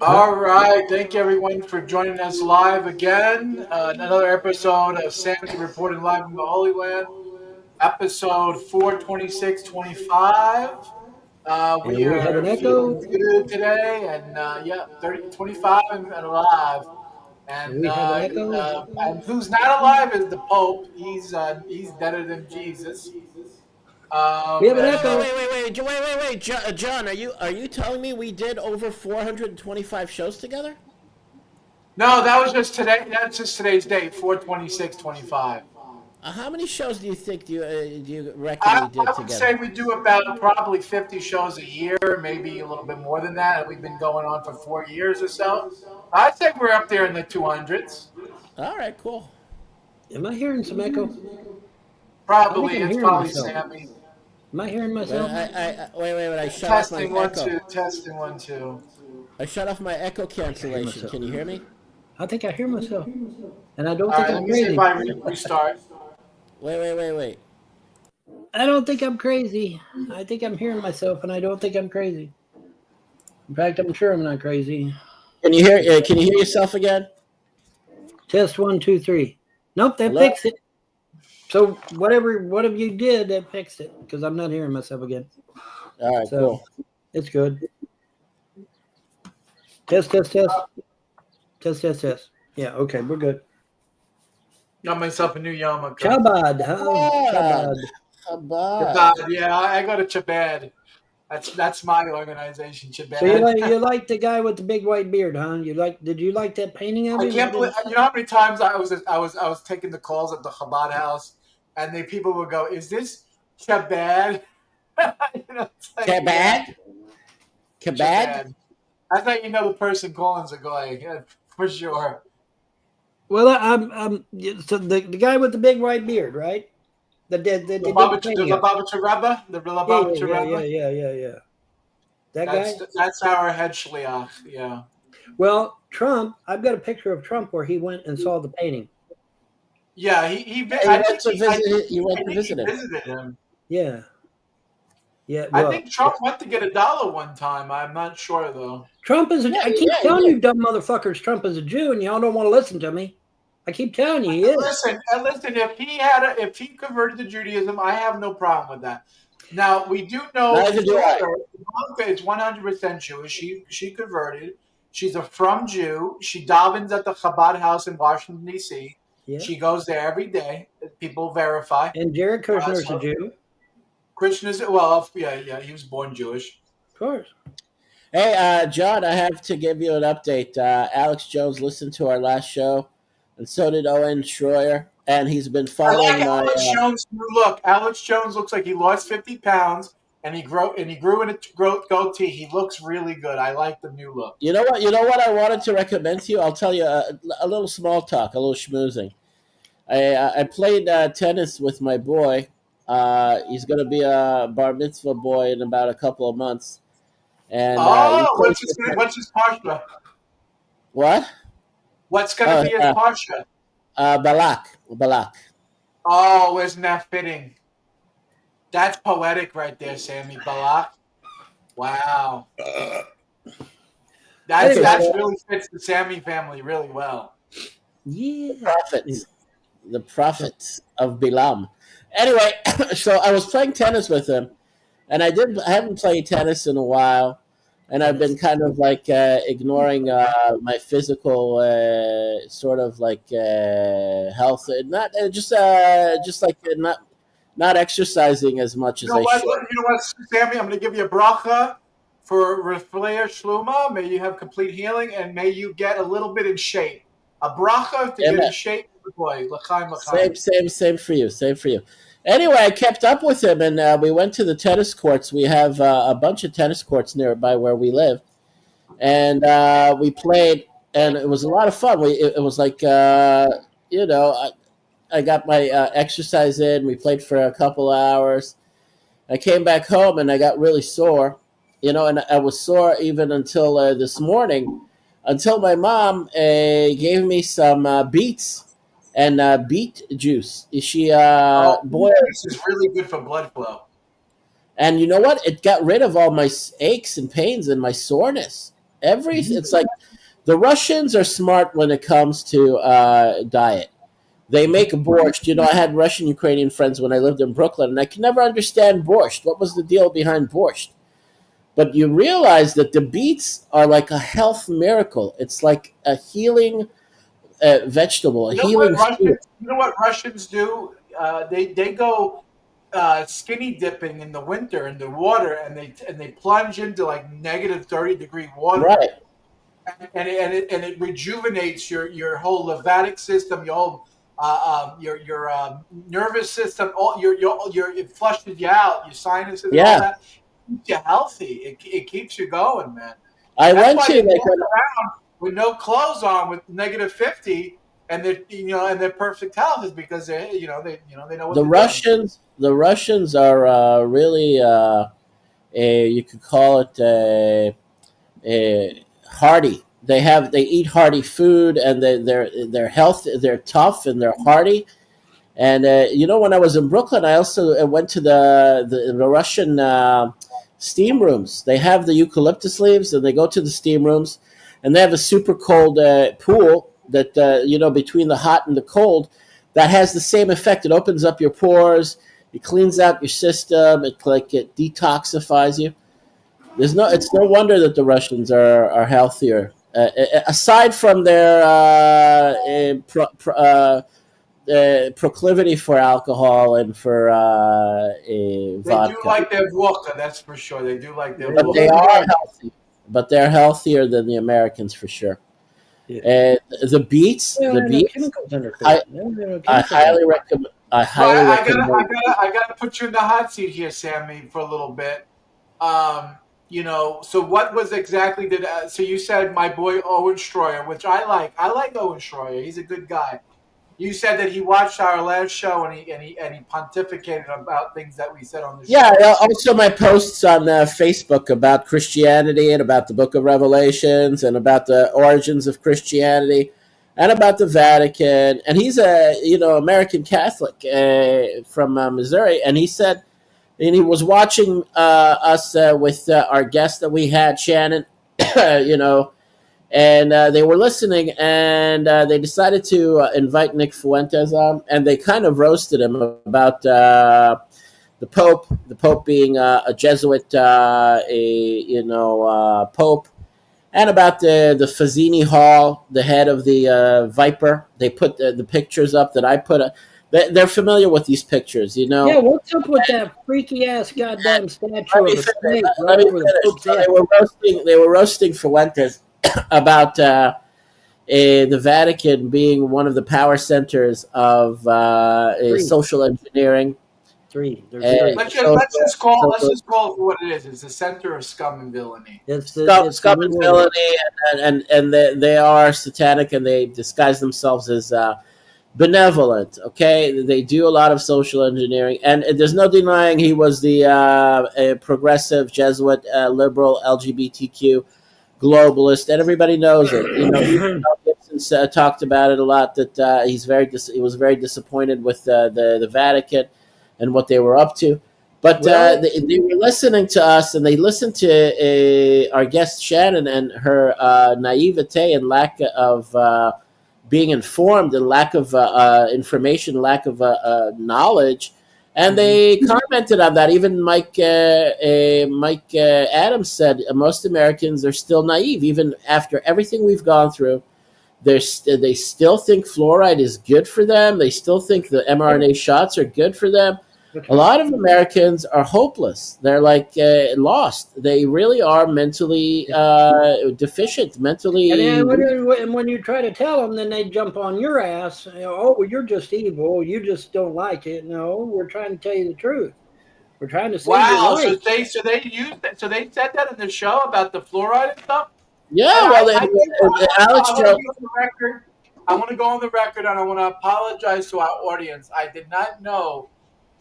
All right. Thank you, everyone, for joining us live again. Another episode of Sanity reporting live from the Holy Land, episode 42625. We And we have are an echo. feeling good today, and 25 and alive. And And we have an echo. who's not alive is the Pope. He's better than Jesus. We have an And echo. John, are you telling me we did over 425 shows together? no, that was just today. That's just today's date, 42625. How many shows do you reckon I, we did I would say together? we do about probably 50 shows a year, maybe a little bit more than that. We've been going on for 4 years or so. I'd say we're up there in the 200s. All right, cool. Am I hearing some echo? I think Probably. I'm It's hearing probably myself. Sammy. Am I hearing myself? Wait. I shut off my Testing one, echo. two. Testing one, two. I shut off my echo cancellation. myself. Can you hear me? I think I hear myself. And I don't All think right, let I'm me see crazy. if I restart. Wait. I don't think I'm crazy. I think I'm hearing myself, and I don't think I'm crazy. In fact, I'm sure I'm not crazy. Can you hear? Can you hear yourself again? Test 1, 2, 3. Nope, that Hello? fixed it. So whatever you did, that fixed it because I'm not hearing myself again. All right, So cool. it's good. Test. Test. Yeah, okay, we're good. Got myself a new yarmulke. Chabad, huh? Chabad. Chabad. Chabad, yeah, I go to Chabad. That's my organization, Chabad. So you like the guy with the big white beard, huh? Did you like that painting of I him? can't believe you know how many times I was taking the calls at the Chabad house, and the people would go, "Is this Chabad?" It's like, yeah, Kebab? Kebab? That's how you know the person calling's a guy, yeah, for sure. Well, I'm so the guy with the big white beard, right? The did The the painting of. Lubavitcher Rebbe, the Lubavitcher Rebbe. Yeah. That guy. That's our head shliach. Yeah. Well, Trump. I've got a picture of Trump where he went and saw the painting. Yeah, You went to visit him. visited him. Yeah. I Well, think Trump went to get $1 one time. I'm not sure though. Trump is. I keep yeah, telling yeah. you, dumb motherfuckers, Trump is a Jew, and y'all don't want to listen to me. I keep telling you, he is. Listen. If he converted to Judaism, I have no problem with that. Now we do know Neither his do I. daughter, Ivanka, is 100% Jewish. She converted. She's a from Jew. She davens at the Chabad house in Washington D.C. Yeah. She goes there every day. People verify. And Jared Kushner's so- a Jew, Christian is yeah. He was born Jewish. of course. Hey, John, I have to give you an update. Alex Jones listened to our last show, and so did Owen Schroyer, and he's been I following like my. Alex Jones' new look. Alex Jones looks like he lost 50 pounds and he grew in a goatee. He looks really good. I like the new look. You know what? You know what I wanted to recommend to you. I'll tell you a little small talk, a little schmoozing. I played tennis with my boy. He's going to be a bar mitzvah boy in about a couple of months. And What's his parsha? what? What's going to be his parsha? Balak. Oh, isn't that fitting? That's poetic right there, Sammy. Balak. Wow. That really fits the Sammy family really well. Yeah. The prophets of Bilam. Anyway, so I was playing tennis with him, and I haven't played tennis in a while, and I've been kind of like ignoring my physical sort of like health, not just like not exercising as much as I should. You know what, Sammy? I'm going to give you a bracha for Refleir Shluma. May you have complete healing, and may you get a little bit in shape. A bracha to get in shape, boy. L'chaim, l'chaim. Same for you. Same for you. Anyway, I kept up with him, and we went to the tennis courts. We have a bunch of tennis courts nearby where we live, and we played, and it was a lot of fun. It was like I got my exercise in. We played for a couple of hours. I came back home and I got really sore, and I was sore even until this morning, until my mom gave me some beets and beet juice. She boiled. This is really good for blood flow. And you know what? It got rid of all my aches and pains and my soreness. It's like the Russians are smart when it comes to diet. They make borscht. You know, I had Russian Ukrainian friends when I lived in Brooklyn, and I could never understand borscht. What was the deal behind borscht? But you realize that the beets are like a health miracle. It's like a healing vegetable, a You know what healing food. Russians? You know what Russians do? They go skinny dipping in the winter in the water, and they plunge into like -30-degree water, Right. and it rejuvenates your whole lymphatic system, your whole your nervous system, all your it flushes you out, your sinuses and all Yeah. that. Keeps you healthy. It keeps you going, man. I That's went why to they like walk around with no clothes on, with -50, and they're perfect health is because they know what the they're doing. Russians. The Russians are really you could call it hardy. They eat hearty food, and they're healthy. They're tough and they're hardy. And when I was in Brooklyn, I also went to the Russian steam rooms. They have the eucalyptus leaves, and they go to the steam rooms, and they have a super cold pool that between the hot and the cold, that has the same effect. It opens up your pores, it cleans out your system, it detoxifies you. It's no wonder that the Russians are healthier. Aside from their proclivity for alcohol and for They do vodka, like their vodka, that's for sure. They do like their They but they vodka. do. are healthy. But they're healthier than the Americans for sure. Yeah. And They don't the have no beets, chemicals in their food. I, They don't have no I chemicals in highly it. recommend. I Well, highly recommend. I gotta put you in the hot seat here, Sammy, for a little bit. So what was exactly so you said my boy Owen Schroyer, which I like. I like Owen Schroyer. He's a good guy. You said that he watched our last show and he pontificated about things that we said on the Yeah. show. Also, my posts on Facebook about Christianity and about the Book of Revelations and about the origins of Christianity and about the Vatican. And he's a American Catholic from Missouri, and he said, and he was watching us with our guest that we had, Shannon. you know, and they were listening, and they decided to invite Nick Fuentes on, and they kind of roasted him about the Pope being a Jesuit, Pope, and about the Fazzini Hall, the head of the Viper. They put the pictures up that I put. They're familiar with these pictures, Yeah, what's up with that freaky ass goddamn statue Let me of a finish. snake Let right me over the finish. Pope's So head? they were roasting Fuentes about the Vatican being one of the power centers of Three. social engineering. Three. There's Uh, three. Let's just call it for what it is. It's the center of scum and villainy. It's Scum and villainy, and they are satanic, and they disguise themselves as benevolent. Okay, they do a lot of social engineering, and there's no denying he was the a progressive Jesuit, liberal, LGBTQ globalist, and everybody knows it. Even Mel Gibson talked about it a lot. That he was very disappointed with the Vatican and what they were up to. But they were listening to us, and they listened to our guest Shannon and her naivete and lack of being informed, and lack of information, lack of knowledge. And they commented on that. Even Mike Adams said most Americans are still naive, even after everything we've gone through. They still think fluoride is good for them. They still think the mRNA shots are good for them. A lot of Americans are hopeless. They're like lost. They really are mentally deficient, mentally. And when you try to tell them, then they jump on your ass. Oh, well, you're just evil. You just don't like it. No, we're trying to tell you the truth. We're trying to save Wow. your life. So they used that. So they said that in the show about the fluoride and stuff. Yeah, And well, Alex I want to Jones. go on the record. I want to go on the record, and I want to apologize to our audience. I did not know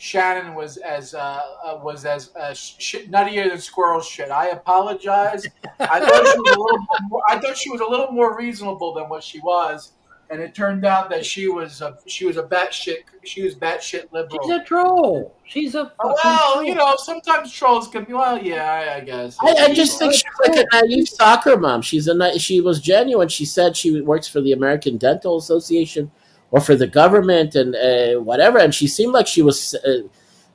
Shannon was as nuttier than squirrel shit. I apologize. I thought she was a little more reasonable than what she was. and it turned out that she was batshit She's liberal. a troll. She's a fucking Well, troll. you know, sometimes trolls can be. Well, yeah, I guess. I just think she's like a naive soccer mom. She was genuine. She said she works for the American Dental Association or for the government and whatever. And she seemed like she was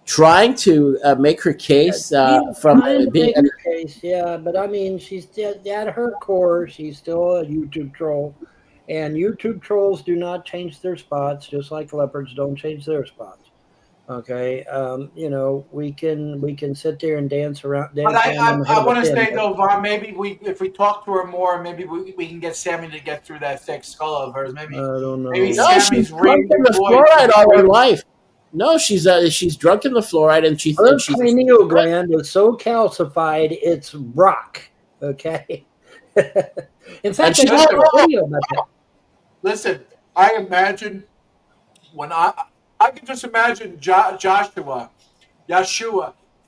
trying to make her case from Trying to being. make her case, yeah, but I mean, she's at her core, she's still a YouTube troll, and YouTube trolls do not change their spots, just like leopards don't change their spots. Okay, you know, we can sit there and dance But on the head I of a want to pin. say though, Vaughn, maybe if we talk to her more, maybe we can get Sammy to get through that thick skull of hers. I don't know. Maybe No, she's Sammy's drunk in ringing the voice. fluoride all her life. No, she's drunk in the fluoride, and Her she's pineal gland is so calcified, it's rock. Okay. In fact, I she- got a video about that. Listen, I imagine when I can just imagine Yeshua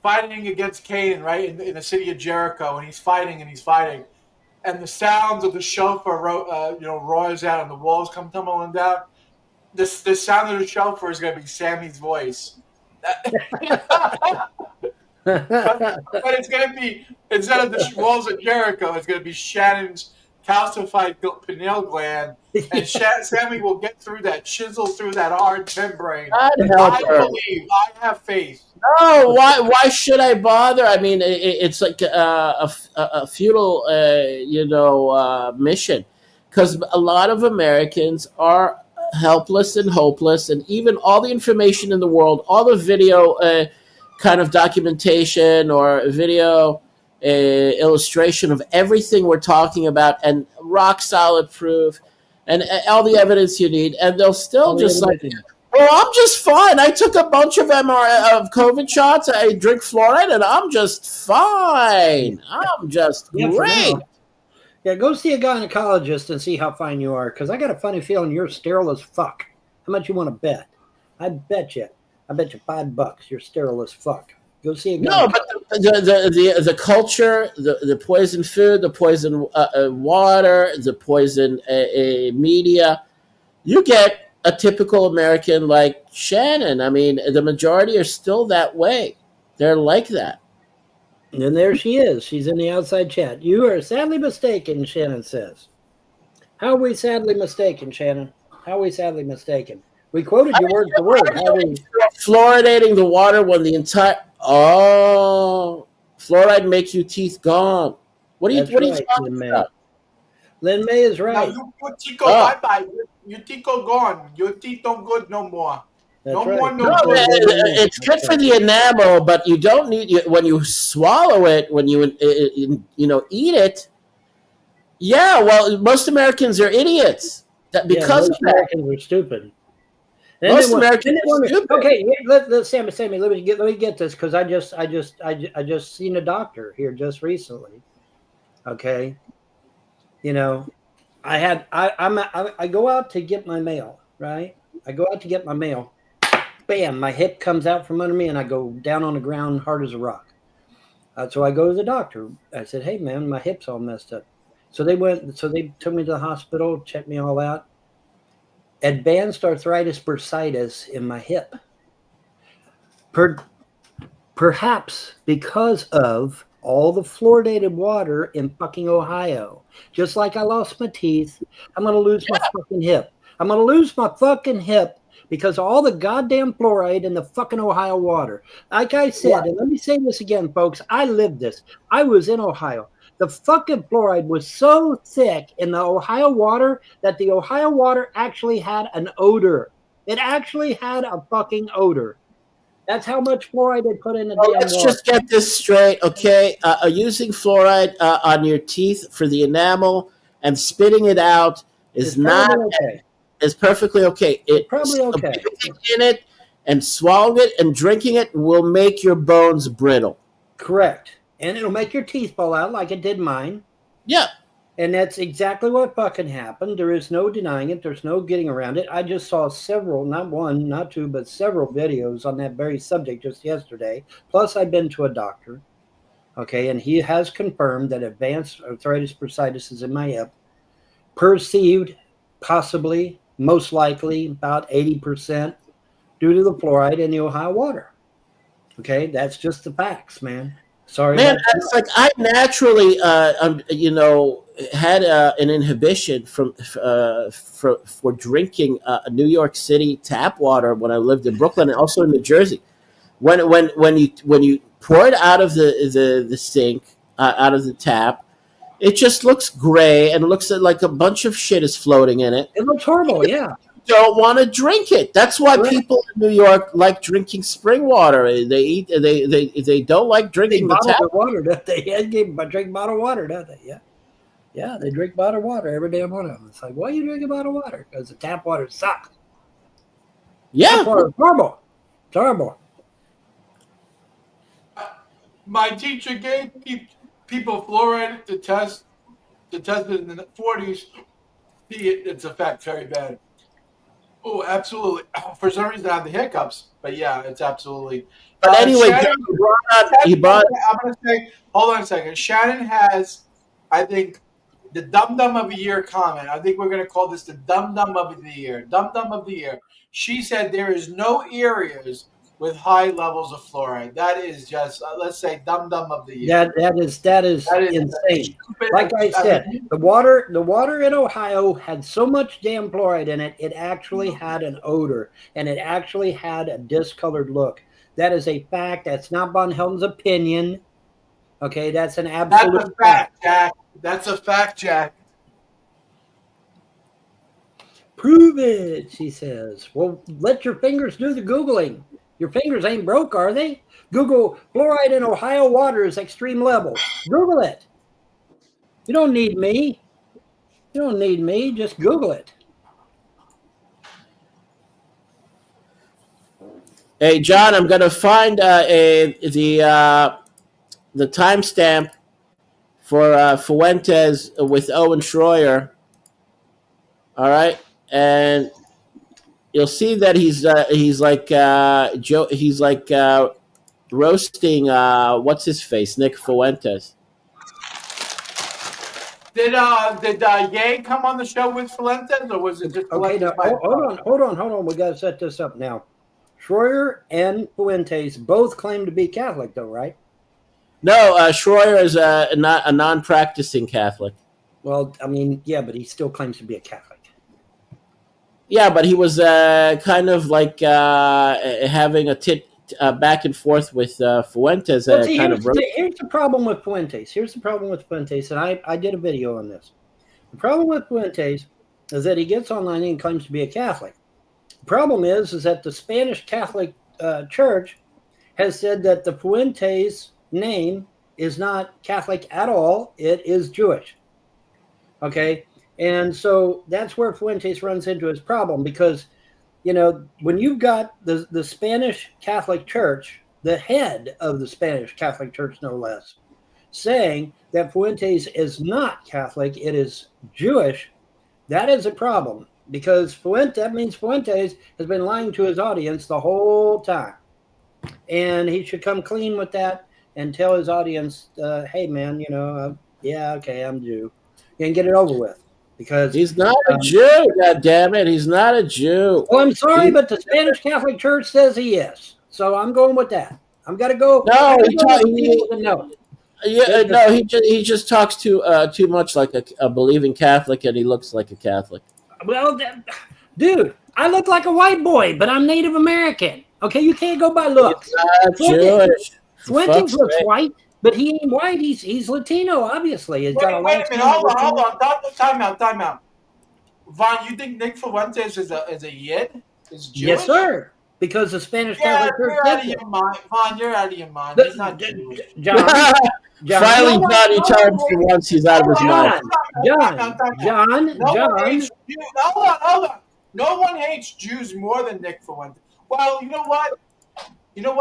fighting against Canaan, right in the city of Jericho, and he's fighting, and the sounds of the shofar, roars out, and the walls come tumbling down. The sound of the shofar is going to be Sammy's voice. But it's going to be, instead of the walls of Jericho, it's going to be Shannon's calcified pineal gland, and Sammy will get through that, chisel through that hard membrane. God help I her. believe, I have faith. No, why should I bother? I mean, it's like a futile, mission, because a lot of Americans are helpless and hopeless, and even all the information in the world, all the video kind of documentation or video illustration of everything we're talking about, and rock solid proof, and all the evidence you need, and they'll still just like, oh, I'm just fine. I took a bunch of COVID shots. I drink fluoride, and I'm just fine. I'm just great. Yeah, go see a gynecologist and see how fine you are, because I got a funny feeling you're sterile as fuck. How much you want to bet? I bet you $5 you're sterile as fuck. Go see a gynecologist. No, but the culture, the poison food, the poison water, the poison media, you get a typical American like Shannon. I mean, the majority are still that way. They're like that. And there she is. She's in the outside chat. You are sadly mistaken, Shannon says. How are we sadly mistaken, Shannon? How are we sadly mistaken? We quoted you word for word. Fluoridating the water when the entire fluoride makes your teeth gone. What are you talking about? Lynn May is right. Now your teeth go bye-bye. Your teeth go gone. Your teeth don't good no more. That's no right. more. It's good for the enamel, but you don't need when you swallow it. When you eat it. Yeah, well, most Americans are idiots. Because most Americans are stupid. And most Americans are stupid. Okay, Sammy, let me get this, because I just seen a doctor here just recently. Okay, you know, I go out to get my mail, right? I go out to get my mail. Bam, my hip comes out from under me, and I go down on the ground hard as a rock. So I go to the doctor. I said, "Hey, man, my hip's all messed up." So they took me to the hospital, checked me all out. Advanced arthritis bursitis in my hip. Perhaps because of all the fluoridated water in fucking Ohio. Just like I lost my teeth, I'm going to lose my fucking hip. I'm going to lose my fucking hip because of all the goddamn fluoride in the fucking Ohio water. Like I said, and let me say this again, folks, I lived this. I was in Ohio. The fucking fluoride was so thick in the Ohio water that the Ohio water actually had an odor. It actually had a fucking odor. That's how much fluoride they put in the damn water. Let's just get this straight, okay? Using fluoride on your teeth for the enamel and spitting it out is not okay. Is perfectly okay. It's probably okay. In it and swallowing it and drinking it will make your bones brittle. Correct. And it'll make your teeth fall out like it did mine. Yeah. And that's exactly what fucking happened. There is no denying it. There's no getting around it. I just saw several, not one, not two, but several videos on that very subject just yesterday. Plus, I've been to a doctor. Okay. And he has confirmed that advanced arthritis bursitis is in my hip. Perceived possibly, most likely, about 80% due to the fluoride in the Ohio water. Okay, that's just the facts, man. Sorry Man, about it's like I naturally, had an inhibition for drinking New York City tap water when I lived in Brooklyn and also in New Jersey. When you pour it out of the sink, out of the tap, it just looks gray and it looks like a bunch of shit is floating in it. it looks horrible. Yeah, Don't want to drink it. That's why correct. people in New York like drinking spring water. They don't like They drinking the bottle tap. their water, don't they? Yeah, they drink bottled water, don't they? Yeah. Yeah, they drink bottled water, every damn one of them. It's like, why are you drinking bottled water? Because the tap water sucks. Tap Yeah, water is horrible. It's horrible. My teacher gave people fluoride to test it in the 40s. Its effect very bad. Oh, absolutely. For some reason, I have the hiccups, but yeah, it's absolutely. but anyway, John, Shannon, he brought. I'm going to say, hold on a second. Shannon has, I think, the Dum Dum of the Year comment. I think we're going to call this the Dum Dum of the Year. Dum Dum of the Year. She said there is no areas with high levels of fluoride. That is just, let's say, Dum Dum of the Year. That is That is insane. stupid. Like I said, the water in Ohio had so much damn fluoride in it, it actually had an odor and it actually had a discolored look. That is a fact. That's not Von Helm's opinion. Okay, that's an absolute That's a fact, Jack. That's a fact, Jack. Prove it, she says. Well, let your fingers do the Googling. Your fingers ain't broke, are they? Google fluoride in Ohio water is extreme levels. Google it. You don't need me. You don't need me. Just Google it. Hey, John, I'm gonna find the timestamp for Fuentes with Owen Schroyer. All right, and you'll see that he's like Joe. He's like roasting what's his face, Nick Fuentes. Did Yang come on the show with Fuentes, or was it just Okay, now hold on. We got to set this up now. Schroyer and Fuentes both claim to be Catholic, though, right? No, Schroyer is not a non-practicing Catholic. Well, I mean, yeah, but he still claims to be a Catholic. Yeah, but he was kind of like having a back and forth with Fuentes. Well, see, Kind here's, of here's the problem with Fuentes. Here's the problem with Fuentes, and I did a video on this. The problem with Fuentes is that he gets online and claims to be a Catholic. The problem is that the Spanish Catholic Church has said that the Fuentes name is not Catholic at all. It is Jewish. Okay? And so that's where Fuentes runs into his problem because, you know, when you've got the Spanish Catholic Church, the head of the Spanish Catholic Church, no less, saying that Fuentes is not Catholic, it is Jewish, that is a problem because that means Fuentes has been lying to his audience the whole time. And he should come clean with that and tell his audience, hey, man, you know, yeah, okay, I'm Jew. And get it over with. Because he's not a Jew, God damn it. He's not a Jew. Well, I'm sorry, but the Spanish Catholic Church says he is. So I'm going with that. I'm got to go. No, he just talks too much like a believing Catholic, and he looks like a Catholic. Well, dude, I look like a white boy, but I'm Native American. Okay, you can't go by looks. Jewish. Fuentes looks white, but he ain't white. He's Latino, obviously. Wait a minute. Hold on. Time out. Vaughn, you think Nick Fuentes is a Yid? Is Jewish? Yes, sir. Because the Spanish Catholic Church. You're out of your mind. Vaughn, you're out of your mind. He's not Jewish. John, Finally, Johnny turns for once he's out of his mind. John. Hold on. No one hates Jews more than Nick Fuentes. Well, you know what?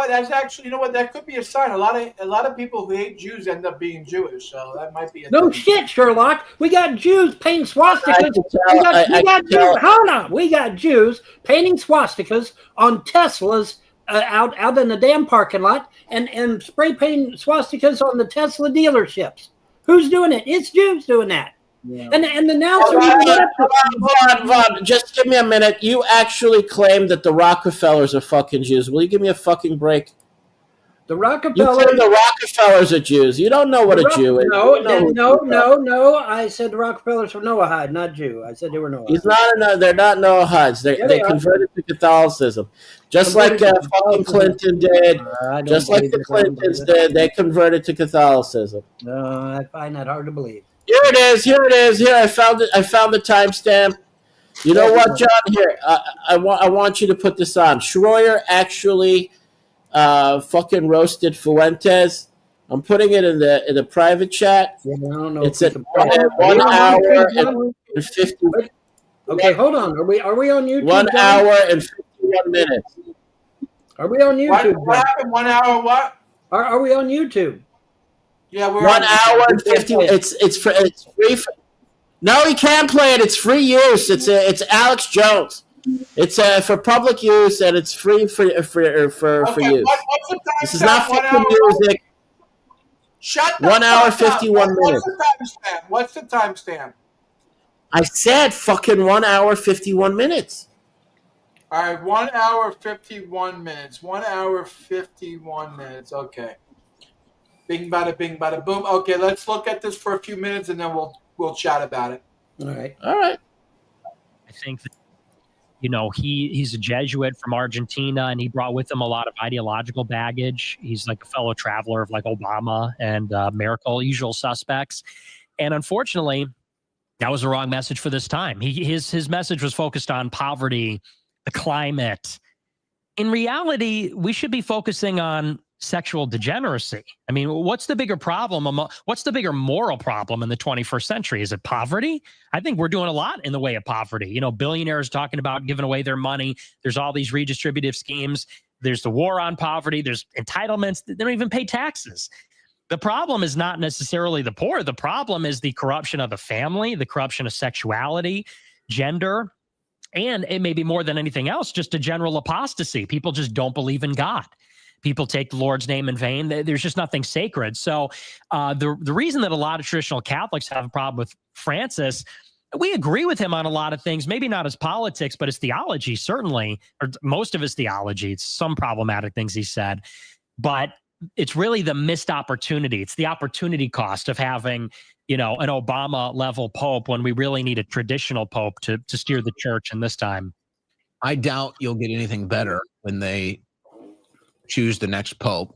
That's actually, that could be a sign. A lot of people who hate Jews end up being Jewish, so that might be a no thing. shit, Sherlock. We got Jews painting swastikas. We got Jews painting swastikas on Teslas out in the damn parking lot and spray painting swastikas on the Tesla dealerships. Who's doing it? It's Jews doing that. Yeah. And the announcer Hold even went up to on. Just give me a minute. You actually claimed that the Rockefellers are fucking Jews. Will you give me a fucking break? the You Rockefellers. claim the Rockefellers are Jews. You don't know what a Jew is. No. I said the Rockefellers were Noahide, not Jew. I said they were Noahide. They're not Noahides. They converted to Catholicism, just like fucking Clinton did. Just like the Clintons did. They converted to Catholicism. No, I find that hard to believe. Here it is. Here, I found it. I found the timestamp. You know what, John? Here, I want you to put this on. Schroyer actually fucking roasted Fuentes. I'm putting it in the private chat. Yeah, I don't know. It's at 1 hour and 50. Okay, hold on. Are we on YouTube? 1 hour and 51 minutes. Are we on YouTube? What happened? 1 hour? What? Are we on YouTube? Yeah, we're 1 on hour and 50. It's free. No, he can't play it. It's free use. It's Alex Jones. It's for public use and it's free for use. What's the time? This is not fucking music. Shut the 1 hour, fuck up. 51 minutes. What's the timestamp? I said fucking 1 hour, 51 minutes. All right, 1 hour, 51 minutes. 1 hour, 51 minutes. Okay. Bing, bada, bing, bada, boom. Okay, let's look at this for a few minutes, and then we'll chat about it. All right. I think that, he's a Jesuit from Argentina, and he brought with him a lot of ideological baggage. He's like a fellow traveler of like Obama and Merkel, usual suspects. And unfortunately, that was the wrong message for this time. His message was focused on poverty, the climate. In reality, we should be focusing on sexual degeneracy. I mean, what's the bigger problem? What's the bigger moral problem in the 21st century? Is it poverty? I think we're doing a lot in the way of poverty. Billionaires talking about giving away their money. There's all these redistributive schemes. There's the war on poverty. There's entitlements. They don't even pay taxes. The problem is not necessarily the poor. The problem is the corruption of the family, the corruption of sexuality, gender, and it may be more than anything else, just a general apostasy. People just don't believe in God. People take the Lord's name in vain. There's just nothing sacred. So the reason that a lot of traditional Catholics have a problem with Francis, we agree with him on a lot of things, maybe not his politics, but his theology, certainly, or most of his theology. It's some problematic things he said, but it's really the missed opportunity. It's the opportunity cost of having, an Obama level pope when we really need a traditional pope to steer the church in this time. I doubt you'll get anything better when they choose the next pope.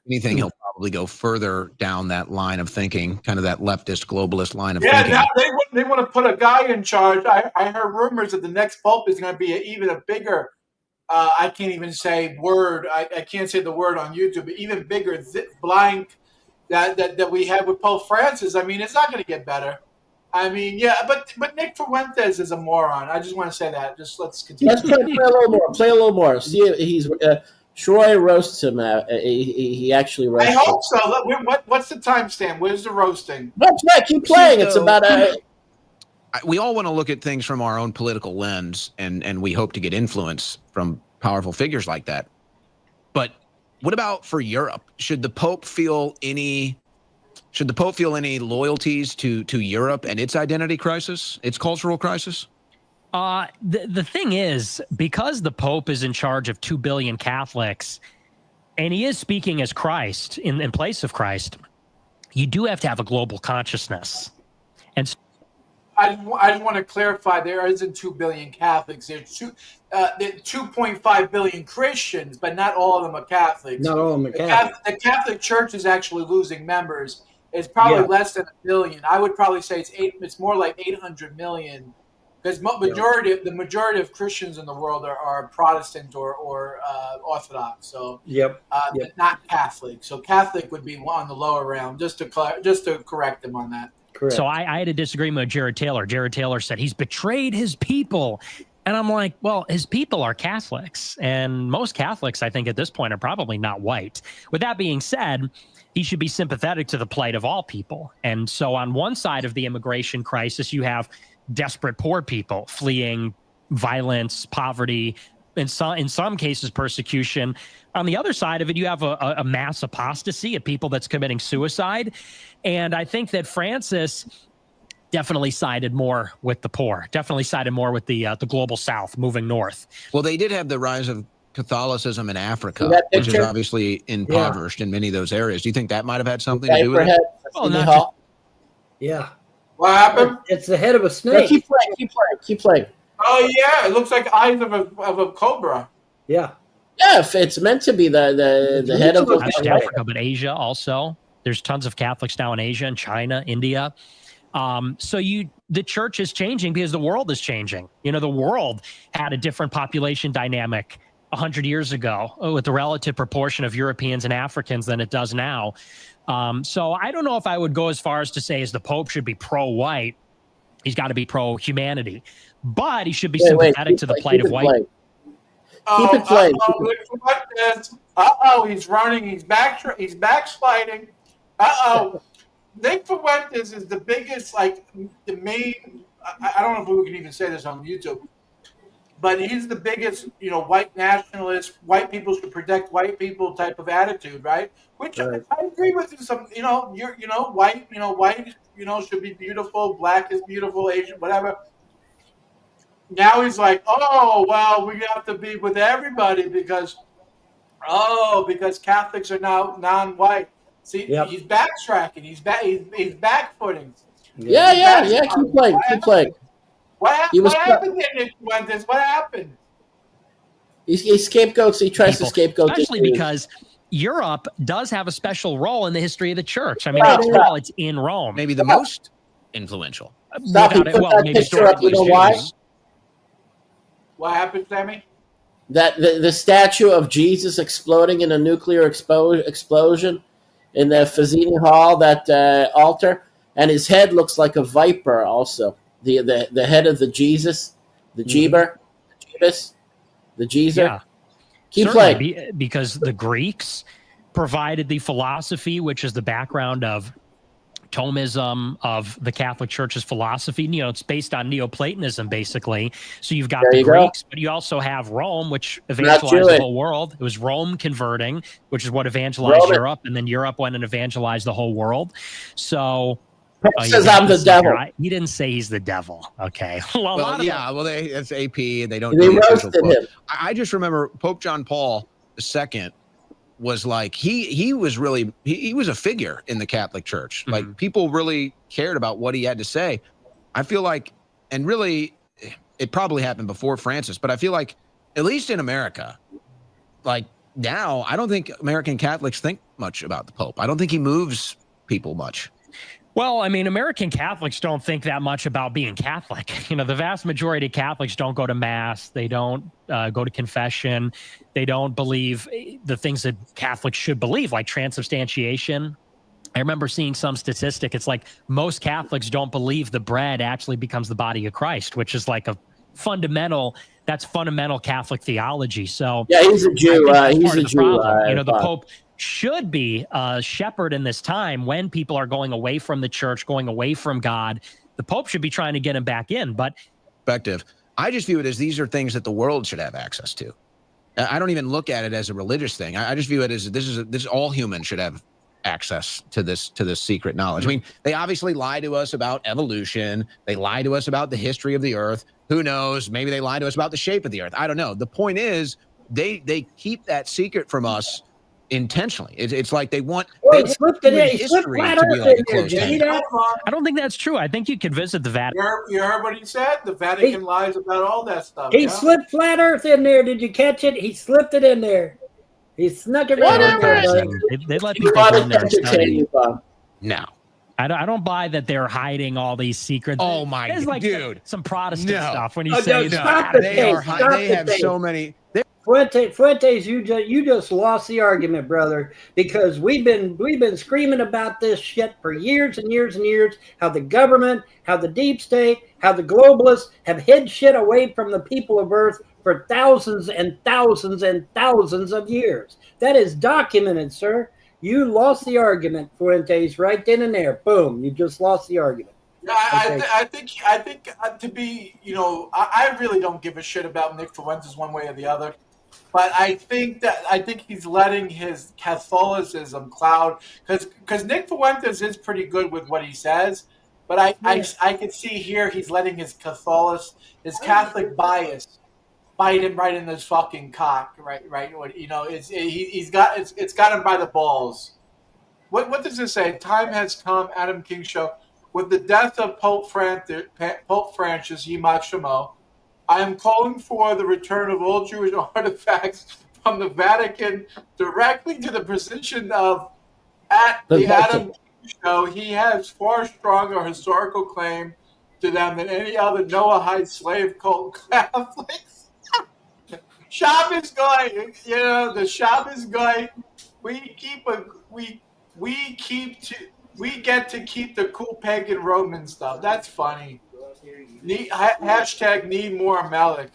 Anything, he'll probably go further down that line of thinking, kind of that leftist, globalist line of thinking. Yeah, they want to put a guy in charge. I heard rumors that the next pope is going to be even a bigger, I can't even say word. I can't say the word on YouTube, but even bigger blank that we had with Pope Francis. I mean, it's not going to get better. I mean, yeah, but Nick Fuentes is a moron. I just want to say that. Just let's continue. Let's play a little more. See if he's Troy roasts him. He actually roasts him. I hope so. What's the timestamp? Where's the roasting? That's right. Keep playing. It's about we all want to look at things from our own political lens, and we hope to get influence from powerful figures like that. But what about for Europe? Should the Pope feel any loyalties to Europe and its identity crisis, its cultural crisis? The thing is, because the Pope is in charge of 2 billion Catholics, and he is speaking as Christ in place of Christ, you do have to have a global consciousness. And I just want to clarify, there isn't 2 billion Catholics. There's 2.5 billion Christians, but not all of them are Catholics. Not all of them are Catholic. The Catholic Church is actually losing members. It's probably less than 1 billion. I would probably say it's more like 800 million, because the majority of Christians in the world are Protestant or Orthodox. So not Catholic. So Catholic would be on the lower realm. Just to correct them on that. Correct. So I had a disagreement with Jared Taylor. Jared Taylor said he's betrayed his people. And I'm like, well, his people are Catholics. And most Catholics, I think, at this point are probably not white. With that being said, he should be sympathetic to the plight of all people. And so on one side of the immigration crisis, you have desperate poor people fleeing violence, poverty, in some cases persecution. On the other side of it, you have a mass apostasy of people that's committing suicide. And I think that Francis definitely sided more with the poor, definitely sided more with the global South moving north. Well, they did have the rise of Catholicism in Africa, See that which is picture? obviously impoverished in many of those areas. Do you think that might have had something to do with Diaper it? head for Well, City not Hall. Yeah. What happened? It's the head of a No, snake. keep playing. Keep playing. Oh yeah, it looks like eyes of a cobra. Yeah. Yeah, if it's meant to be the head of Look Not just that way. Africa, but Asia also. There's tons of Catholics now in Asia and China, India. So the church is changing because the world is changing. You know, the world had a different population dynamic 100 years ago with the relative proportion of Europeans and Africans than it does now. So I don't know if I would go as far as to say as the Pope should be pro-white. He's got to be pro-humanity, but he should be sympathetic to the plight of white. Keep it playing. He's running. He's backsliding. Nick Fuentes is the biggest, like the main. I don't know if we can even say this on YouTube, but he's the biggest, white nationalist, white people should protect white people type of attitude, right? Which Right. I agree with you. Some, white, should be beautiful. Black is beautiful. Asian, whatever. Now he's like, oh well, we have to be with everybody because Catholics are now non-white. See, Yep. he's backtracking. He's backfooting. Yeah. Keep playing. What was- happened there, Nick Fuentes? What happened? He scapegoats. He tries to scapegoat, especially because Europe does have a special role in the history of the church. I mean, Stop, after stop. all, it's in Rome. Maybe the most influential. Stop. He put that picture up. You know why? What happened, Sammy? That the statue of Jesus exploding in a nuclear explosion in the Fazzini Hall, that altar, and his head looks like a viper. Also, the head of the Jesus, the Jeber, the Jeezer. Yeah. Keep Certainly, playing. because the Greeks provided the philosophy, which is the background of Thomism, of the Catholic Church's philosophy. It's based on Neoplatonism, basically. So you've got the Greeks, but you also have Rome, which evangelized the whole world. It was Rome converting, which is what evangelized Europe, and then Europe went and evangelized the whole world. So says I'm the devil. He didn't say he's the devil. Okay. That's AP, and they don't. They roasted him. I just remember Pope John Paul II was like he was really he was a figure in the Catholic Church. Mm-hmm. Like people really cared about what he had to say. I feel like, and really, it probably happened before Francis, but I feel like at least in America, like now, I don't think American Catholics think much about the Pope. I don't think he moves people much. Well, I mean, American Catholics don't think that much about being Catholic. The vast majority of Catholics don't go to Mass. They don't go to confession. They don't believe the things that Catholics should believe, like transubstantiation. I remember seeing some statistic. It's like most Catholics don't believe the bread actually becomes the body of Christ, which is like fundamental Catholic theology. So yeah, he's a Jew. He's a Jew. The Pope should be a shepherd in this time when people are going away from the church, going away from God. The Pope should be trying to get him back in. But perspective, I just view it as these are things that the world should have access to. I don't even look at it as a religious thing. I just view it as this all humans should have access to this secret knowledge. I mean, they obviously lie to us about evolution. They lie to us about the history of the earth. Who knows? Maybe they lie to us about the shape of the earth. I don't know. The point is they keep that secret from us intentionally. It's like they want He slipped it in. He slipped flat earth in there. Did you see that? I don't think that's true. I think you could visit the Vatican. You heard what he said? The Vatican lies about all that stuff. He slipped flat earth in there. Did you catch it? He slipped it in there. He snuck it right in there. They let people go in there and study. No. I don't buy that they're hiding all these secrets. Oh my There's like dude, some Protestant stuff when you Oh, say no, stop the they tape. are. Stop They the have tape. so many. Fuentes, you just lost the argument, brother, because we've been screaming about this shit for years and years and years, how the government, how the deep state, how the globalists have hid shit away from the people of Earth for thousands and thousands and thousands of years. That is documented, sir. You lost the argument, Fuentes, right then and there. Boom, you just lost the argument. Yeah, I think to be, I really don't give a shit about Nick Fuentes one way or the other. But I think he's letting his Catholicism cloud because Nick Fuentes is pretty good with what he says, But I could see here he's letting his Catholic bias bite him right in his fucking cock, right? It's got him by the balls. What does this say? Time has come, Adam King Show. With the death of Pope Francis, Yimach Shemo, I am calling for the return of all Jewish artifacts from the Vatican directly to the position of at the Adam King Show. He has far stronger historical claim to them than any other Noahide slave cult Catholics. Shabbos guy, the Shabbos guy. We get to keep the cool pagan Roman stuff. That's funny. Hashtag need more Melech.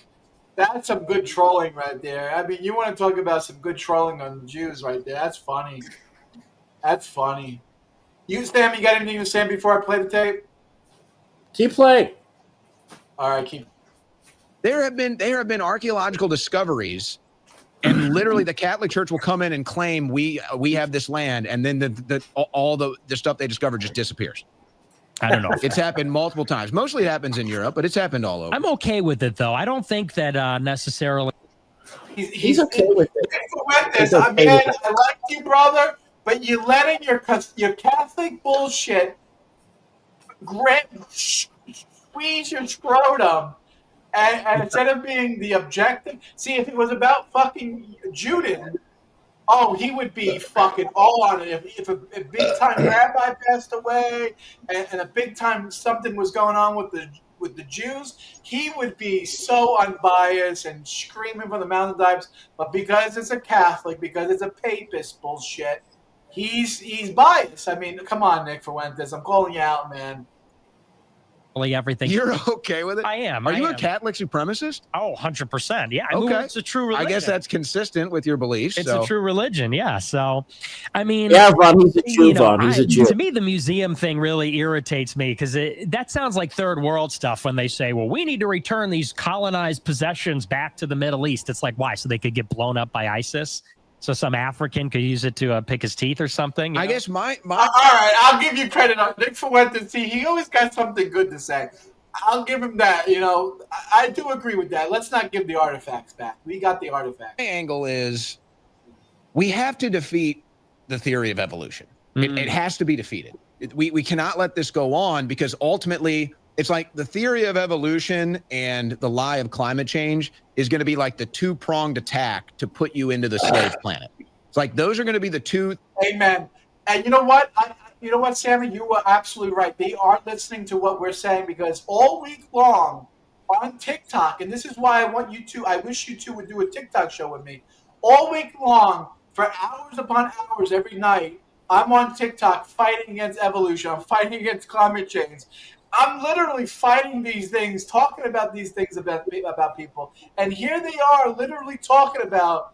That's some good trolling right there. I mean, you want to talk about some good trolling on the Jews right there. That's funny. That's funny. Sam, you got anything to say before I play the tape? Keep playing. All right, keep. There have been archaeological discoveries, and literally the Catholic Church will come in and claim we have this land, and then all the stuff they discovered just disappears. I don't know. It's happened multiple times. Mostly it happens in Europe, but it's happened all over. I'm okay with it, though. I don't think that necessarily. He's okay with it. I like you, brother, but you're letting your Catholic bullshit squeeze your scrotum, and instead of being the objective, see, if it was about fucking Juden, he would be fucking all on it. If a big time rabbi passed away and a big time something was going on with the Jews, he would be so unbiased and screaming from the mountaintops. But because it's a Catholic, because it's a papist bullshit, he's biased. I mean, come on, Nick Fuentes, I'm calling you out, man. Everything. You're okay with it? I am. Are you a Catholic supremacist? Oh, 100%. Yeah. Okay. It's a true religion. I guess that's consistent with your beliefs. It's a true religion. Yeah. So, I mean. Yeah, Vaughn, he's a Jew, Vaughn. He's a Jew. To me, the museum thing really irritates me because that sounds like third world stuff when they say, well, we need to return these colonized possessions back to the Middle East. It's like, why? So they could get blown up by ISIS? So some African could use it to pick his teeth or something? I guess my All right, I'll give you credit on Nick Fuentes. He always got something good to say. I'll give him that. I do agree with that. Let's not give the artifacts back. We got the artifacts. My angle is we have to defeat the theory of evolution. Mm-hmm. It has to be defeated. We cannot let this go on because ultimately it's like the theory of evolution and the lie of climate change is going to be like the two-pronged attack to put you into the slave planet. It's like those are going to be the two. Amen. And you know what? Sammy, you were absolutely right. They are listening to what we're saying because all week long on TikTok, and this is why I wish you two would do a TikTok show with me. All week long, for hours upon hours every night, I'm on TikTok fighting against evolution. I'm fighting against climate change. I'm literally fighting these things, talking about these things about people. And here they are literally talking about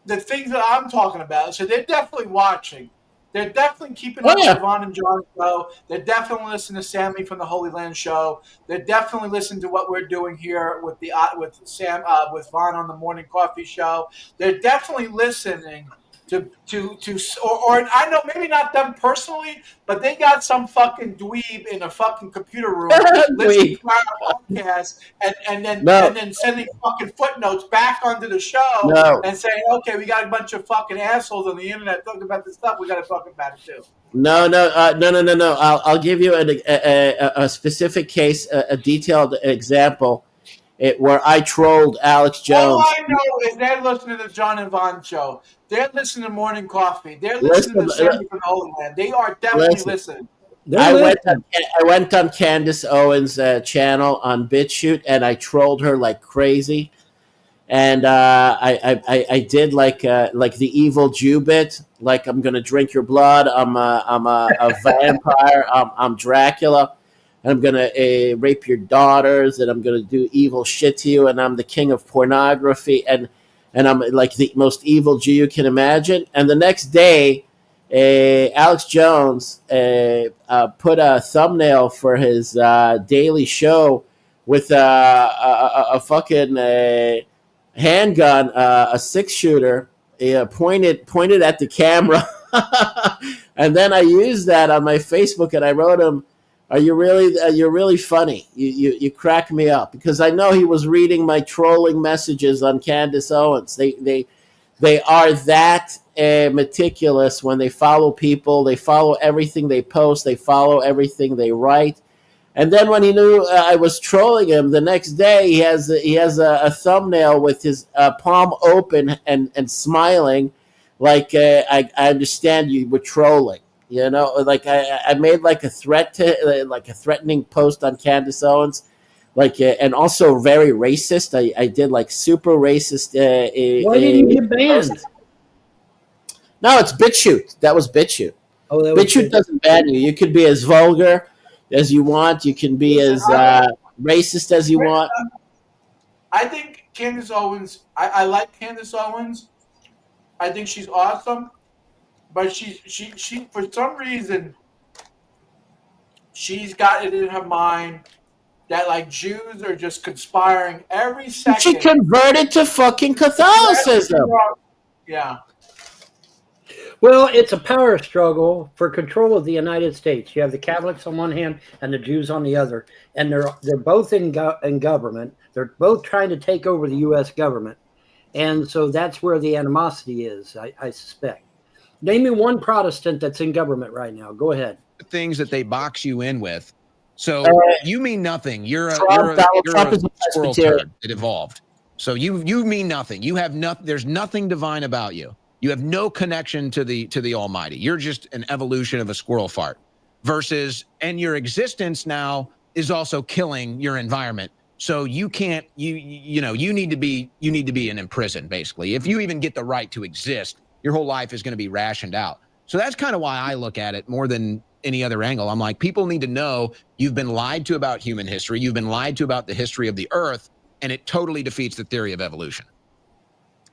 the things that I'm talking about. So they're definitely watching. They're definitely keeping up with Vaughn and John's show. They're definitely listening to Sammy from the Holy Land Show. They're definitely listening to what we're doing here with Vaughn on the Morning Coffee Show. They're definitely listening to I know maybe not them personally, but they got some fucking dweeb in a fucking computer room listening to our podcast and then sending fucking footnotes back onto the show and saying, okay, we got a bunch of fucking assholes on the internet talking about this stuff. We got to talk about it too. No. I'll give you a specific case, a detailed example. Where I trolled Alex Jones. All I know is they're listening to the John and Vaughn show. They're listening to Morning Coffee. They're listening to Sammy from the Holy Land. They are definitely listening. I went on Candace Owens' channel on BitChute and I trolled her like crazy. And I did like the evil Jew bit, like I'm gonna drink your blood. I'm a vampire. I'm Dracula. And I'm going to rape your daughters, and I'm going to do evil shit to you, and I'm the king of pornography, and I'm like the most evil Jew you can imagine. And the next day, Alex Jones put a thumbnail for his daily show with a fucking handgun, a 6-shooter, pointed at the camera. And then I used that on my Facebook, and I wrote him, You're really funny. You crack me up because I know he was reading my trolling messages on Candace Owens. They are that meticulous when they follow people. They follow everything they post. They follow everything they write. And then when he knew I was trolling him, the next day he has a thumbnail with his palm open and smiling, like I understand you were trolling. You know, like I made like a threat to like a threatening post on Candace Owens, like and also very racist. I did like super racist. Why didn't you get banned? No, it's BitChute. That was BitChute. Oh, that was BitChute doesn't ban you. You can be as vulgar as you want. You can be as racist as you want. I think Candace Owens. I like Candace Owens. I think she's awesome, but she for some reason she's got it in her mind that like Jews are just conspiring every second. She converted to fucking Catholicism. Yeah. Well, it's a power struggle for control of the United States. You have the Catholics on one hand and the Jews on the other, and they're both in government. They're both trying to take over the U.S. government, and so that's where the animosity is. I suspect. Name me one Protestant that's in government right now. Go ahead. Things that they box you in with. So you mean nothing. You're a squirrel turd that evolved. So you mean nothing. You have nothing. There's nothing divine about you. You have no connection to the Almighty. You're just an evolution of a squirrel fart. Versus, and your existence now is also killing your environment. So you can't. You need to be in prison basically. If you even get the right to exist, your whole life is going to be rationed out. So that's kind of why I look at it more than any other angle. I'm like, people need to know you've been lied to about human history. You've been lied to about the history of the earth, and it totally defeats the theory of evolution.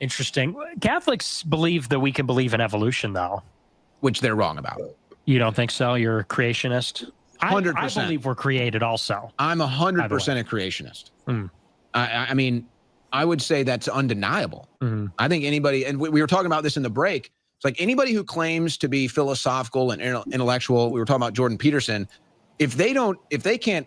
Interesting. Catholics believe that we can believe in evolution, though. Which they're wrong about. You don't think so? You're a creationist? 100%. I believe we're created also. I'm 100% a creationist. Mm. I mean, I would say that's undeniable. Mm-hmm. I think anybody, and we were talking about this in the break, it's like anybody who claims to be philosophical and intellectual, we were talking about Jordan Peterson, if they can't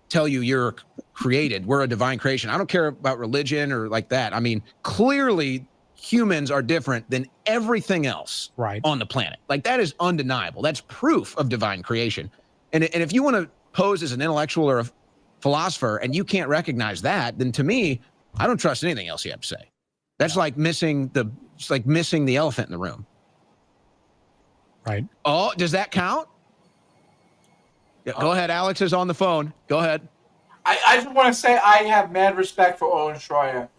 tell you you're created, we're a divine creation, I don't care about religion or like that. I mean, clearly humans are different than everything else on the planet. Like that is undeniable. That's proof of divine creation. And if you want to pose as an intellectual or a philosopher and you can't recognize that, then to me, I don't trust anything else you have to say. That's like missing the elephant in the room. Right. Oh, does that count? Yeah, go ahead. Alex is on the phone. Go ahead. I just want to say I have mad respect for Owen Schroyer.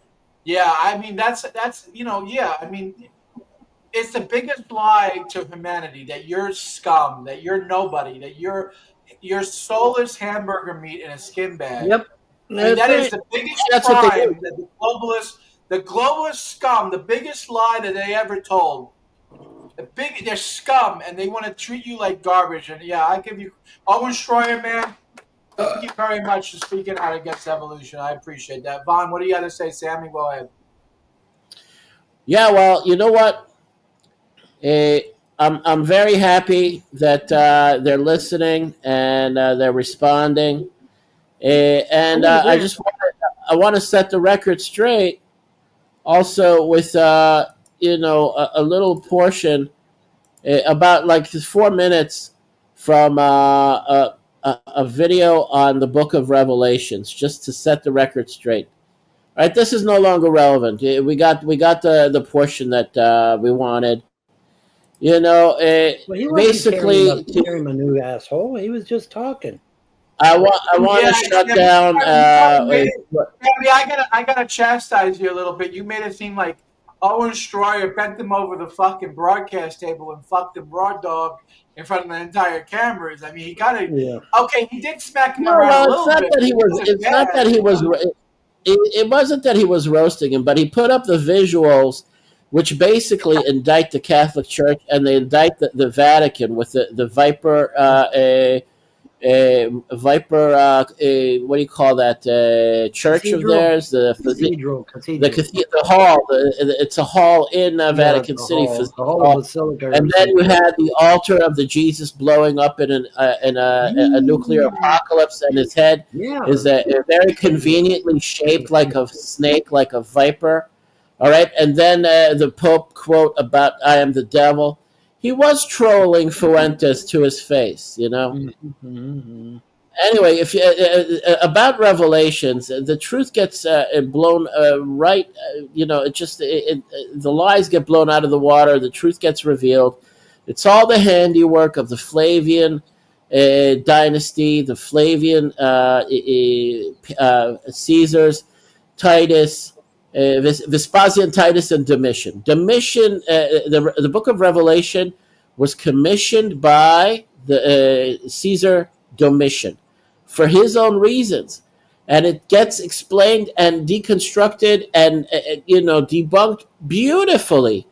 Yeah, I mean that's I mean it's the biggest lie to humanity that you're scum, that you're nobody, that you're soulless hamburger meat in a skin bag. Yep. And that is the biggest crime that the globalist scum, the biggest lie that they ever told. They're scum, and they want to treat you like garbage. And yeah, I give you Owen Schroyer, man. Thank you very much for speaking out against evolution. I appreciate that. Vaughn, what do you got to say? Sammy, go ahead. Yeah, well, you know what? I'm very happy that they're listening and they're responding. I just want to set the record straight. Also, with a little portion about like 4 minutes from a video on the Book of Revelations, just to set the record straight. All right, this is no longer relevant. We got the portion that we wanted. You know, well, he basically, carrying a new asshole. He was just talking. I want to shut down. I gotta chastise you a little bit. You made it seem like Owen Schroyer bent him over the fucking broadcast table and fucked him raw dog in front of the entire cameras. I mean, he got it. Yeah. Okay, he did smack him around a little bit. It wasn't that he was roasting him, but he put up the visuals, which basically indict the Catholic Church and they indict the Vatican with the Viper Viper. What do you call that? Church of Cathedral. theirs. Cathedral. The hall. It's a hall in Vatican the City. hall, the Hall. hall of Basilica. And then you had the altar of the Jesus blowing up in a nuclear apocalypse, and his head is very conveniently shaped like a snake, like a viper. All right, and then the Pope quote about "I am the devil." He was trolling Fuentes to his face, you know. Mm-hmm. Anyway, if you, about Revelations, the truth gets blown right. The lies get blown out of the water. The truth gets revealed. It's all the handiwork of the Flavian dynasty, the Flavian Caesars, Titus, Vespasian, Titus, and Domitian. The book of Revelation was commissioned by the Caesar Domitian for his own reasons, and it gets explained and deconstructed and debunked beautifully.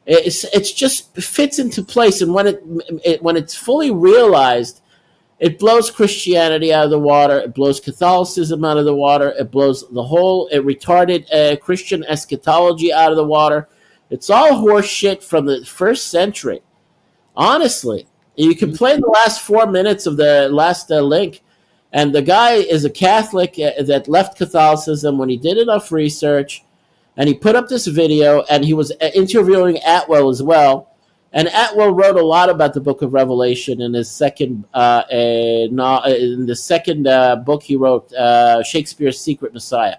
It's just fits into place, and when it's fully realized, it blows Christianity out of the water. It blows Catholicism out of the water. It blows the whole retarded Christian eschatology out of the water. It's all horse shit from the first century. Honestly, you can play the last 4 minutes of the last link, and the guy is a Catholic that left Catholicism when he did enough research, and he put up this video, and he was interviewing Atwell as well. And Atwell wrote a lot about the Book of Revelation in his second book he wrote, Shakespeare's Secret Messiah.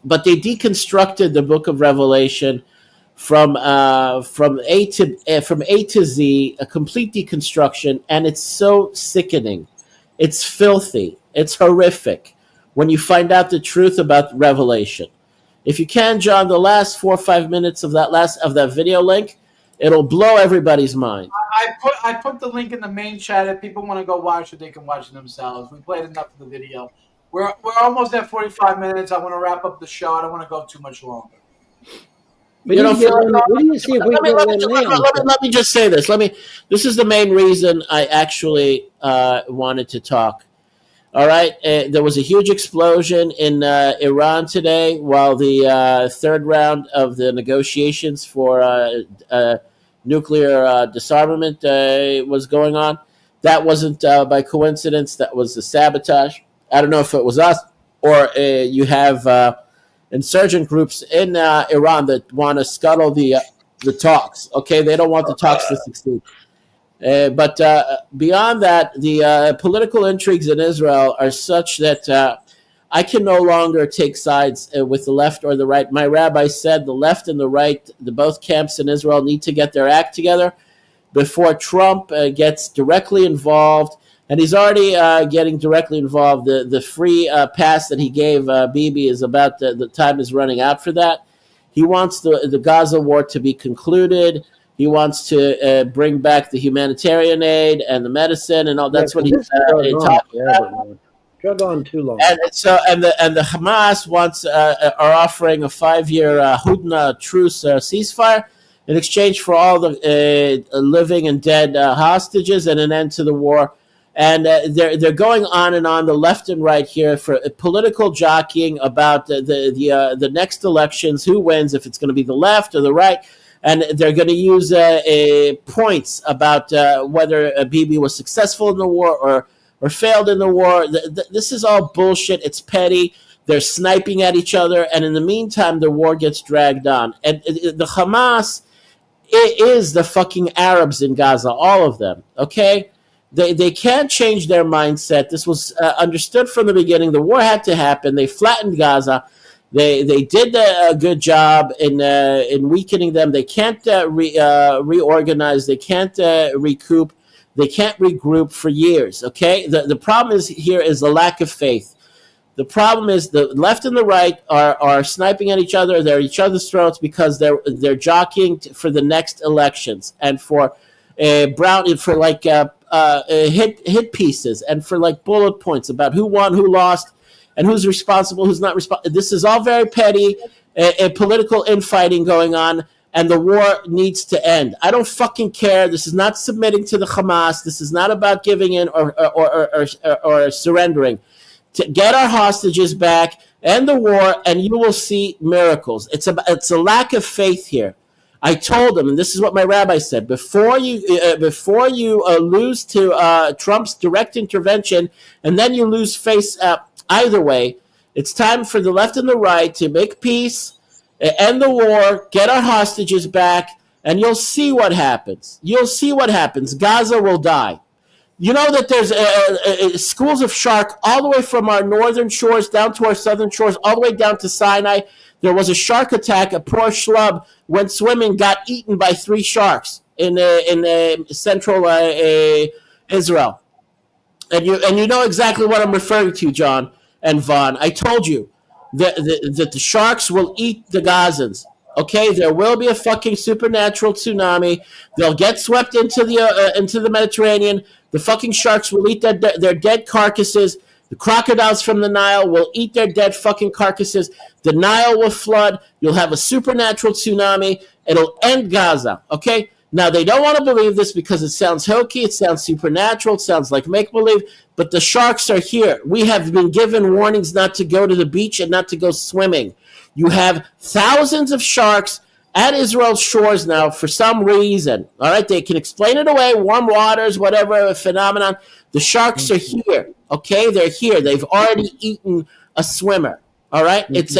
But they deconstructed the Book of Revelation from A to Z, a complete deconstruction, and it's so sickening. It's filthy. It's horrific when you find out the truth about Revelation. If you can, John, the last 4 or 5 minutes of that video link, it'll blow everybody's mind. I put the link in the main chat. If people want to go watch it, they can watch it themselves. We played enough of the video. We're almost at 45 minutes. I want to wrap up the show. I don't want to go too much longer. Let me just say this. This is the main reason I actually wanted to talk. All right, there was a huge explosion in Iran today while the third round of the negotiations for nuclear disarmament was going on. That wasn't by coincidence. That was a sabotage. I don't know if it was us or you have insurgent groups in Iran that want to scuttle the talks. Okay, they don't want the talks to succeed. But beyond that, the political intrigues in Israel are such that I can no longer take sides with the left or the right. My rabbi said the left and the right, both camps in Israel, need to get their act together before Trump gets directly involved. And he's already getting directly involved. The free pass that he gave Bibi is about the time is running out for that. He wants the Gaza war to be concluded. He wants to bring back the humanitarian aid and the medicine and all. That's what he's talking about. Drug on too long. And the Hamas are offering a 5-year Hudna truce ceasefire in exchange for all the living and dead hostages and an end to the war. And they're going on and on, the left and right here, for political jockeying about the next elections, who wins, if it's going to be the left or the right. And they're going to use points about whether Bibi was successful in the war or failed in the war. This is all bullshit. It's petty. They're sniping at each other. And in the meantime, the war gets dragged on. And the Hamas is the fucking Arabs in Gaza, all of them, okay? They can't change their mindset. This was understood from the beginning. The war had to happen. They flattened Gaza. They did a good job in weakening them. They can't reorganize. They can't recoup. They can't regroup for years. Okay. The problem here is the lack of faith. The problem is the left and the right are sniping at each other. They're at each other's throats because they're jockeying for the next elections and for hit pieces and for like bullet points about who won, who lost, and who's responsible, who's not responsible. This is all very petty, political infighting going on, and the war needs to end. I don't fucking care. This is not submitting to the Hamas. This is not about giving in or surrendering. To get our hostages back, end the war, and you will see miracles. It's a lack of faith here. I told them, and this is what my rabbi said: before you lose to Trump's direct intervention, and then you lose face either way, it's time for the left and the right to make peace, end the war, get our hostages back, and you'll see what happens. You'll see what happens. Gaza will die. You know that there's schools of shark all the way from our northern shores down to our southern shores, all the way down to Sinai. There was a shark attack. A poor schlub went swimming, got eaten by 3 sharks in central Israel. And you know exactly what I'm referring to, John and Vaughn. I told you that the sharks will eat the Gazans. Okay, there will be a fucking supernatural tsunami. They'll get swept into the Mediterranean. The fucking sharks will eat their dead carcasses. The crocodiles from the Nile will eat their dead fucking carcasses. The Nile will flood. You'll have a supernatural tsunami. It'll end Gaza. Okay? Now, they don't want to believe this because it sounds hokey. It sounds supernatural. It sounds like make-believe. But the sharks are here. We have been given warnings not to go to the beach and not to go swimming. You have thousands of sharks at Israel's shores now for some reason. All right? They can explain it away. Warm waters, whatever phenomenon. The sharks are here. Okay? They're here. They've already eaten a swimmer. All right? It's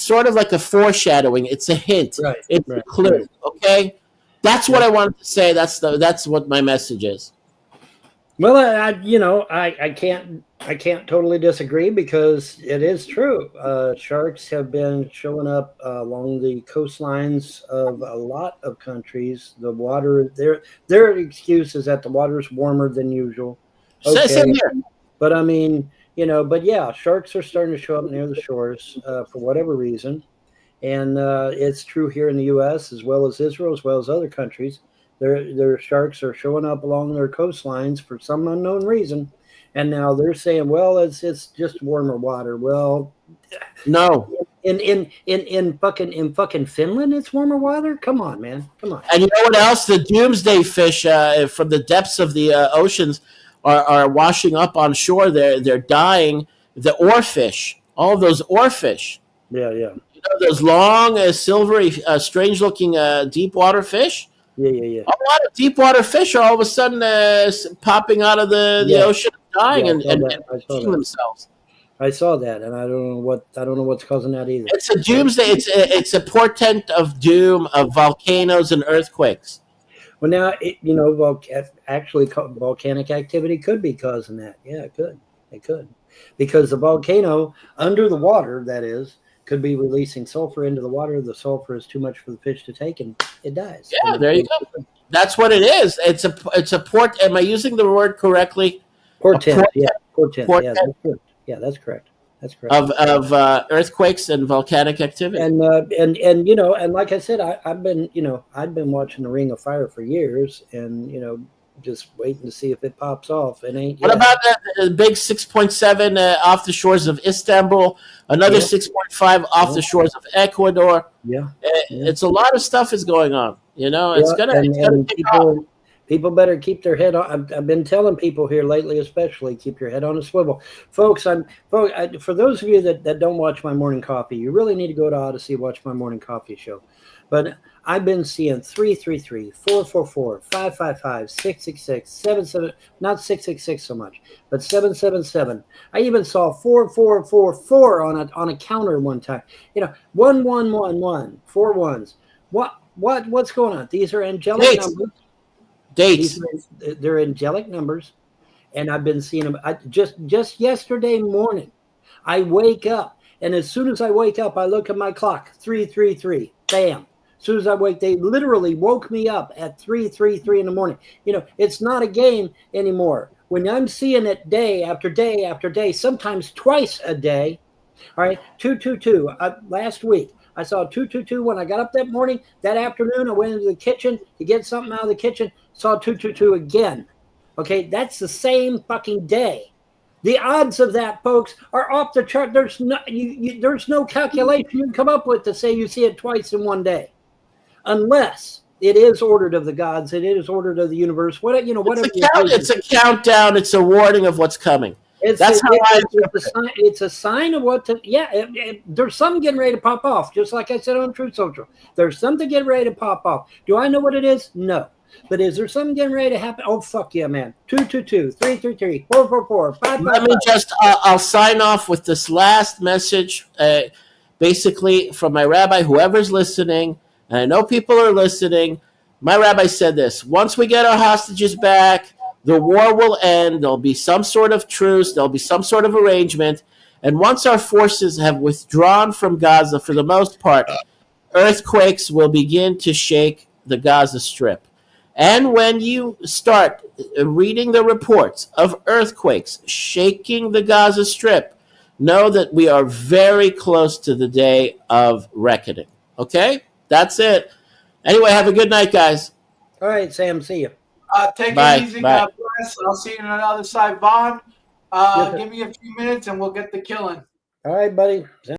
sort of like a foreshadowing. It's a hint. Right, it's a clue. Okay? That's what I wanted to say. That's what my message is. Well, I can't totally disagree because it is true. Sharks have been showing up along the coastlines of a lot of countries. The water, their excuse is that the water is warmer than usual. Okay. Same here. But I mean, but yeah, sharks are starting to show up near the shores for whatever reason. And it's true here in the U.S. as well as Israel, as well as other countries. Their sharks are showing up along their coastlines for some unknown reason, and now they're saying, "Well, it's just warmer water." Well, no. In fucking Finland, it's warmer water. Come on, man, come on. And you know what else? The doomsday fish from the depths of the oceans are washing up on shore. They're dying. The oarfish, all of those oarfish. Yeah. You know those long, silvery, strange-looking deep water fish. Yeah. A lot of deep water fish are all of a sudden popping out of the ocean, dying and eating themselves. I saw that, and I don't know what's causing that either. It's a doomsday. It's a portent of doom, of volcanoes and earthquakes. Well, now actually, volcanic activity could be causing that. Yeah, it could, because the volcano under the water, that is, could be releasing sulfur into the water. The sulfur is too much for the fish to take, and it dies. Yeah, there you go. That's what it is. It's a port. Am I using the word correctly? Portent. Yeah, that's correct. That's correct. Of earthquakes and volcanic activity. And like I said, I've been watching the Ring of Fire for years, and just waiting to see if it pops off. It ain't. What about the big 6.7 off the shores of Istanbul? Another 6.5 off the shores of Ecuador. Yeah. It's a lot of stuff is going on. It's gonna people better keep their head on. I've been telling people here lately, especially, keep your head on a swivel, folks. For those of you that don't watch my morning coffee, you really need to go to Odyssey, watch my morning coffee show. But I've been seeing 333, 444, 555, 666, 77, not 666 so much, but 777. I even saw 4444 on a counter one time. 1111, 4 ones. What's going on? These are angelic numbers. Dates. They're angelic numbers, and I've been seeing them. Just yesterday morning, I wake up, and as soon as I wake up, I look at my clock. 333. Bam. As soon as I wake, they literally woke me up at 3:33 in the morning. It's not a game anymore. When I'm seeing it day after day after day, sometimes twice a day. All right, 222. Last week, I saw 222 when I got up that morning. That afternoon, I went into the kitchen to get something out of the kitchen. Saw 222 again. Okay, that's the same fucking day. The odds of that, folks, are off the chart. There's no calculation you can come up with to say you see it twice in one day, unless it is ordered of the gods. It is ordered of the universe. Whatever. It's a countdown. It's a warning of what's coming. That's how it's a sign of what to. Yeah, there's something getting ready to pop off. Just like I said on Truth Social, there's something getting ready to pop off. Do I know what it is? No. But is there something getting ready to happen? Oh, fuck yeah, man. 222, 333, 444, 555. Let me just, I'll sign off with this last message, basically from my rabbi, whoever's listening, and I know people are listening. My rabbi said this: once we get our hostages back, the war will end. There'll be some sort of truce. There'll be some sort of arrangement. And once our forces have withdrawn from Gaza, for the most part, earthquakes will begin to shake the Gaza Strip. And when you start reading the reports of earthquakes shaking the Gaza Strip, know that we are very close to the day of reckoning. Okay? That's it. Anyway, have a good night, guys. All right, Sam. See you. Take Bye. it easy. Bye. God bless. I'll see you on the other side. Vaughn, Yes, sir. give me a few minutes and we'll get the killing. All right, buddy.